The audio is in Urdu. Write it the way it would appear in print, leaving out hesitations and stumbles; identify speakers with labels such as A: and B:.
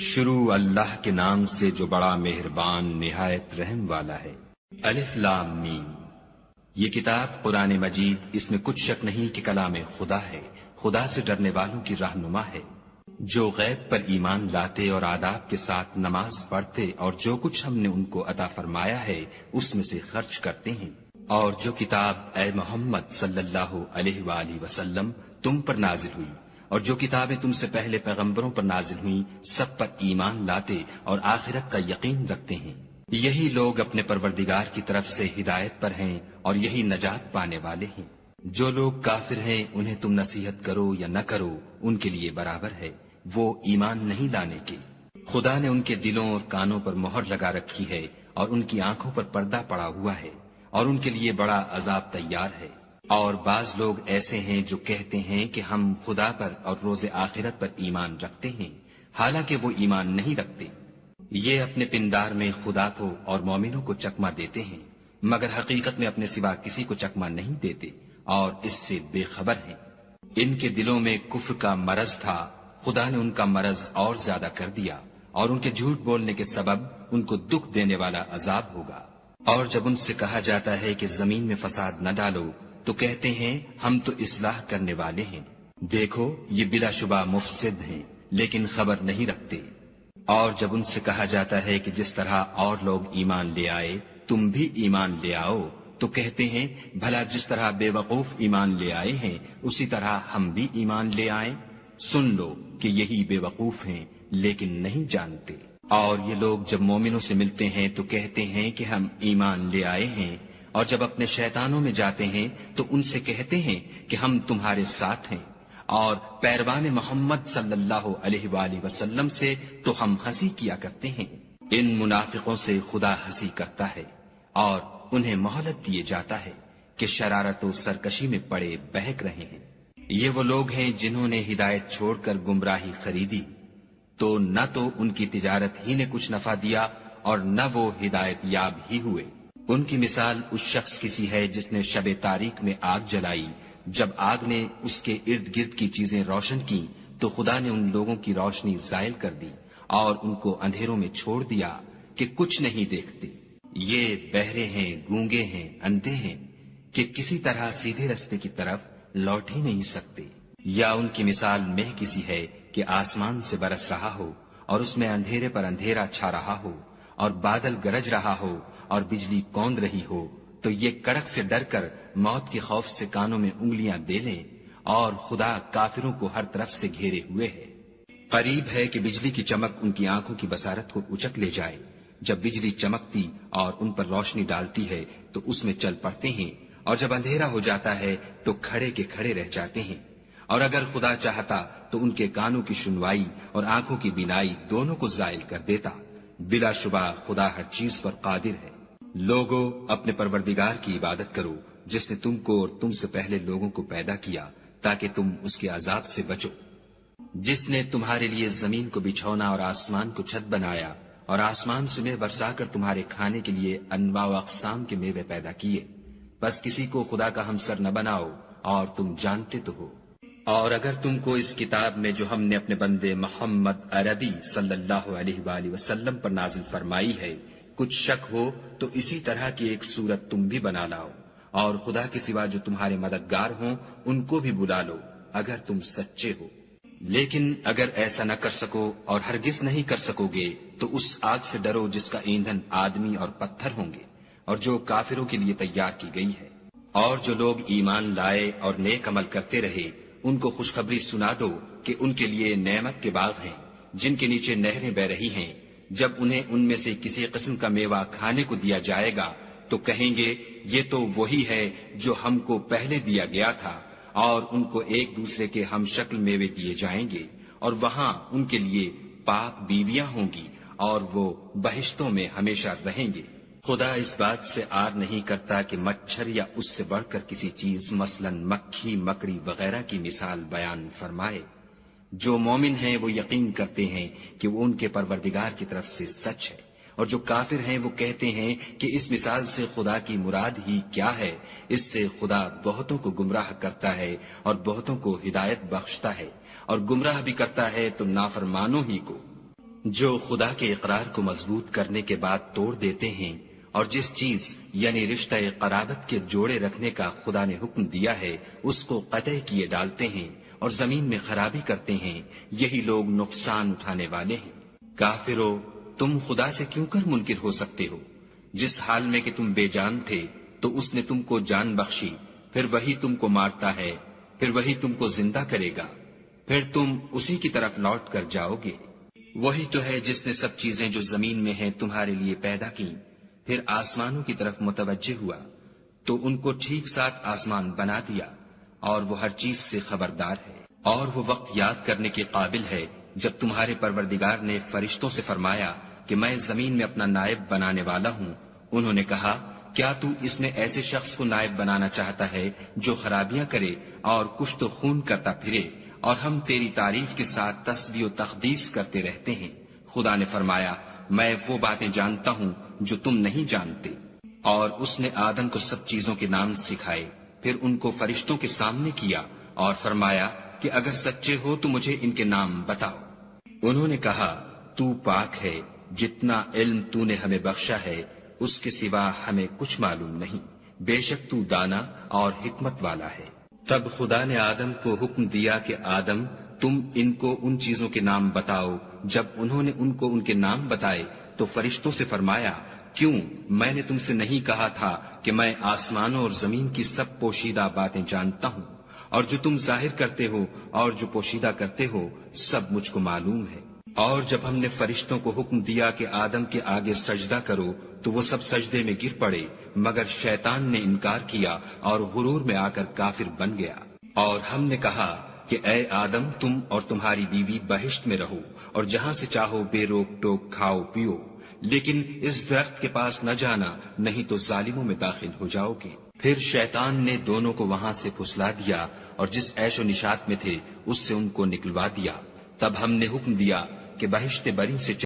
A: شروع اللہ کے نام سے جو بڑا مہربان نہایت رحم والا ہے۔ الف لام میم۔ یہ کتاب قرآن مجید، اس میں کچھ شک نہیں کہ کلام خدا ہے، خدا سے ڈرنے والوں کی رہنما ہے، جو غیب پر ایمان لاتے اور آداب کے ساتھ نماز پڑھتے اور جو کچھ ہم نے ان کو عطا فرمایا ہے اس میں سے خرچ کرتے ہیں، اور جو کتاب اے محمد صلی اللہ علیہ وآلہ وسلم تم پر نازل ہوئی اور جو کتابیں تم سے پہلے پیغمبروں پر نازل ہوئیں سب پر ایمان لاتے اور آخرت کا یقین رکھتے ہیں، یہی لوگ اپنے پروردگار کی طرف سے ہدایت پر ہیں اور یہی نجات پانے والے ہیں۔ جو لوگ کافر ہیں انہیں تم نصیحت کرو یا نہ کرو ان کے لیے برابر ہے، وہ ایمان نہیں لانے کے۔ خدا نے ان کے دلوں اور کانوں پر مہر لگا رکھی ہے اور ان کی آنکھوں پر پردہ پڑا ہوا ہے اور ان کے لیے بڑا عذاب تیار ہے۔ اور بعض لوگ ایسے ہیں جو کہتے ہیں کہ ہم خدا پر اور روز آخرت پر ایمان رکھتے ہیں، حالانکہ وہ ایمان نہیں رکھتے۔ یہ اپنے پندار میں خدا کو اور مومنوں کو چکما دیتے ہیں، مگر حقیقت میں اپنے سوا کسی کو چکما نہیں دیتے اور اس سے بے خبر ہیں۔ ان کے دلوں میں کفر کا مرض تھا، خدا نے ان کا مرض اور زیادہ کر دیا اور ان کے جھوٹ بولنے کے سبب ان کو دکھ دینے والا عذاب ہوگا۔ اور جب ان سے کہا جاتا ہے کہ زمین میں فساد نہ ڈالو تو کہتے ہیں ہم تو اصلاح کرنے والے ہیں، دیکھو یہ بلا شبہ مفسد ہیں لیکن خبر نہیں رکھتے۔ اور جب ان سے کہا جاتا ہے کہ جس طرح اور لوگ ایمان لے آئے تم بھی ایمان لے آؤ تو کہتے ہیں بھلا جس طرح بے وقوف ایمان لے آئے ہیں اسی طرح ہم بھی ایمان لے آئیں۔ سن لو کہ یہی بے وقوف ہیں لیکن نہیں جانتے۔ اور یہ لوگ جب مومنوں سے ملتے ہیں تو کہتے ہیں کہ ہم ایمان لے آئے ہیں، اور جب اپنے شیطانوں میں جاتے ہیں تو ان سے کہتے ہیں کہ ہم تمہارے ساتھ ہیں، اور پیروان محمد صلی اللہ علیہ وآلہ وسلم سے تو ہم ہنسی کیا کرتے ہیں۔ ان منافقوں سے خدا ہنسی کرتا ہے اور انہیں مہلت دیے جاتا ہے کہ شرارت و سرکشی میں پڑے بہک رہے ہیں۔ یہ وہ لوگ ہیں جنہوں نے ہدایت چھوڑ کر گمراہی خریدی، تو نہ تو ان کی تجارت ہی نے کچھ نفع دیا اور نہ وہ ہدایت یاب ہی ہوئے۔ ان کی مثال اس شخص کی سی ہے جس نے شب تاریک میں آگ جلائی، جب آگ نے اس کے ارد گرد کی چیزیں روشن کی تو خدا نے ان لوگوں کی روشنی زائل کر دی اور ان کو اندھیروں میں چھوڑ دیا کہ کچھ نہیں دیکھتے۔ یہ بہرے ہیں، گونگے ہیں، اندھے ہیں کہ کسی طرح سیدھے رستے کی طرف لوٹ ہی نہیں سکتے۔ یا ان کی مثال مہ کسی ہے کہ آسمان سے برس رہا ہو اور اس میں اندھیرے پر اندھیرا چھا رہا ہو اور بادل گرج رہا ہو اور بجلی کوند رہی ہو، تو یہ کڑک سے ڈر کر موت کے خوف سے کانوں میں انگلیاں دے لیں، اور خدا کافروں کو ہر طرف سے گھیرے ہوئے ہے۔ قریب ہے کہ بجلی کی چمک ان کی آنکھوں کی بصارت کو اچک لے جائے۔ جب بجلی چمکتی اور ان پر روشنی ڈالتی ہے تو اس میں چل پڑتے ہیں، اور جب اندھیرا ہو جاتا ہے تو کھڑے کے کھڑے رہ جاتے ہیں۔ اور اگر خدا چاہتا تو ان کے کانوں کی سنوائی اور آنکھوں کی بینائی دونوں کو زائل کر دیتا۔ بلا شبہ خدا ہر چیز پر قادر ہے۔ لوگو اپنے پروردگار کی عبادت کرو جس نے تم کو اور تم سے پہلے لوگوں کو پیدا کیا تاکہ تم اس کے عذاب سے بچو، جس نے تمہارے لیے زمین کو بچھونا اور آسمان کو چھت بنایا اور آسمان سے میوہ برسا کر تمہارے کھانے کے لیے انواع و اقسام کے میوے پیدا کیے، بس کسی کو خدا کا ہمسر نہ بناؤ اور تم جانتے تو ہو۔ اور اگر تم کو اس کتاب میں جو ہم نے اپنے بندے محمد عربی صلی اللہ علیہ وآلہ وسلم پر نازل فرمائی ہے کچھ شک ہو تو اسی طرح کی ایک صورت تم بھی بنا لاؤ، اور خدا کے سوا جو تمہارے مددگار ہوں ان کو بھی بلا لو اگر تم سچے ہو۔ لیکن اگر ایسا نہ کر سکو اور ہرگز نہیں کر سکو گے تو اس آگ سے ڈرو جس کا ایندھن آدمی اور پتھر ہوں گے اور جو کافروں کے لیے تیار کی گئی ہے۔ اور جو لوگ ایمان لائے اور نیک عمل کرتے رہے ان کو خوشخبری سنا دو کہ ان کے لیے نعمت کے باغ ہیں جن کے نیچے نہریں بہ رہی ہیں۔ جب انہیں ان میں سے کسی قسم کا میوہ کھانے کو دیا جائے گا تو کہیں گے یہ تو وہی ہے جو ہم کو پہلے دیا گیا تھا، اور ان کو ایک دوسرے کے ہم شکل میوے دیے جائیں گے، اور وہاں ان کے لیے پاک بیویاں ہوں گی اور وہ بہشتوں میں ہمیشہ رہیں گے۔ خدا اس بات سے آر نہیں کرتا کہ مچھر یا اس سے بڑھ کر کسی چیز مثلاً مکھی، مکڑی وغیرہ کی مثال بیان فرمائے۔ جو مومن ہیں وہ یقین کرتے ہیں کہ وہ ان کے پروردگار کی طرف سے سچ ہے، اور جو کافر ہیں وہ کہتے ہیں کہ اس مثال سے خدا کی مراد ہی کیا ہے۔ اس سے خدا بہتوں کو گمراہ کرتا ہے اور بہتوں کو ہدایت بخشتا ہے، اور گمراہ بھی کرتا ہے تو نافرمانوں ہی کو۔ جو خدا کے اقرار کو مضبوط کرنے کے بعد توڑ دیتے ہیں اور جس چیز یعنی رشتہ قرابت کے جوڑے رکھنے کا خدا نے حکم دیا ہے اس کو قطع کیے ڈالتے ہیں اور زمین میں خرابی کرتے ہیں، یہی لوگ نقصان اٹھانے والے ہیں۔ کافرو، تم خدا سے کیوں کر منکر ہو سکتے ہو؟ جس حال میں کہ تم بے جان تھے تو اس نے تم کو جان بخشی، پھر وہی تم کو مارتا ہے، پھر وہی تم کو زندہ کرے گا، پھر تم اسی کی طرف لوٹ کر جاؤ گے۔ وہی تو ہے جس نے سب چیزیں جو زمین میں ہیں تمہارے لیے پیدا کی، پھر آسمانوں کی طرف متوجہ ہوا تو ان کو ٹھیک ساتھ آسمان بنا دیا، اور وہ ہر چیز سے خبردار ہے۔ اور وہ وقت یاد کرنے کے قابل ہے جب تمہارے پروردگار نے فرشتوں سے فرمایا کہ میں زمین میں اپنا نائب بنانے والا ہوں۔ انہوں نے کہا، کیا تو اس میں ایسے شخص کو نائب بنانا چاہتا ہے جو خرابیاں کرے اور کشت و خون کرتا پھرے، اور ہم تیری تعریف کے ساتھ تسبیح و تقدیس کرتے رہتے ہیں؟ خدا نے فرمایا، میں وہ باتیں جانتا ہوں جو تم نہیں جانتے۔ اور اس نے آدم کو سب چیزوں کے نام سکھائے، پھر ان کو فرشتوں کے سامنے کیا اور فرمایا کہ اگر سچے ہو تو مجھے ان کے نام بتاؤ۔ انہوں نے کہا، تو پاک ہے، جتنا علم تو نے ہمیں بخشا ہے اس کے سوا ہمیں کچھ معلوم نہیں، بے شک تو دانا اور حکمت والا ہے۔ تب خدا نے آدم کو حکم دیا کہ آدم، تم ان کو ان چیزوں کے نام بتاؤ۔ جب انہوں نے ان کو ان کے نام بتائے تو فرشتوں سے فرمایا، کیوں میں نے تم سے نہیں کہا تھا کہ میں آسمانوں اور زمین کی سب پوشیدہ باتیں جانتا ہوں، اور جو تم ظاہر کرتے ہو اور جو پوشیدہ کرتے ہو سب مجھ کو معلوم ہے۔ اور جب ہم نے فرشتوں کو حکم دیا کہ آدم کے آگے سجدہ کرو تو وہ سب سجدے میں گر پڑے، مگر شیطان نے انکار کیا اور غرور میں آ کر کافر بن گیا۔ اور ہم نے کہا کہ اے آدم، تم اور تمہاری بیوی بہشت میں رہو اور جہاں سے چاہو بے روک ٹوک کھاؤ پیو، لیکن اس درخت کے پاس نہ جانا، نہیں تو ظالموں میں داخل ہو جاؤ گے۔ پھر شیطان نے دونوں کو وہاں سے پھسلا دیا اور جس عیش و نشاط میں تھے اس سے ان کو نکلوا دیا۔ تب ہم نے حکم دیا کہ بہشت بری سے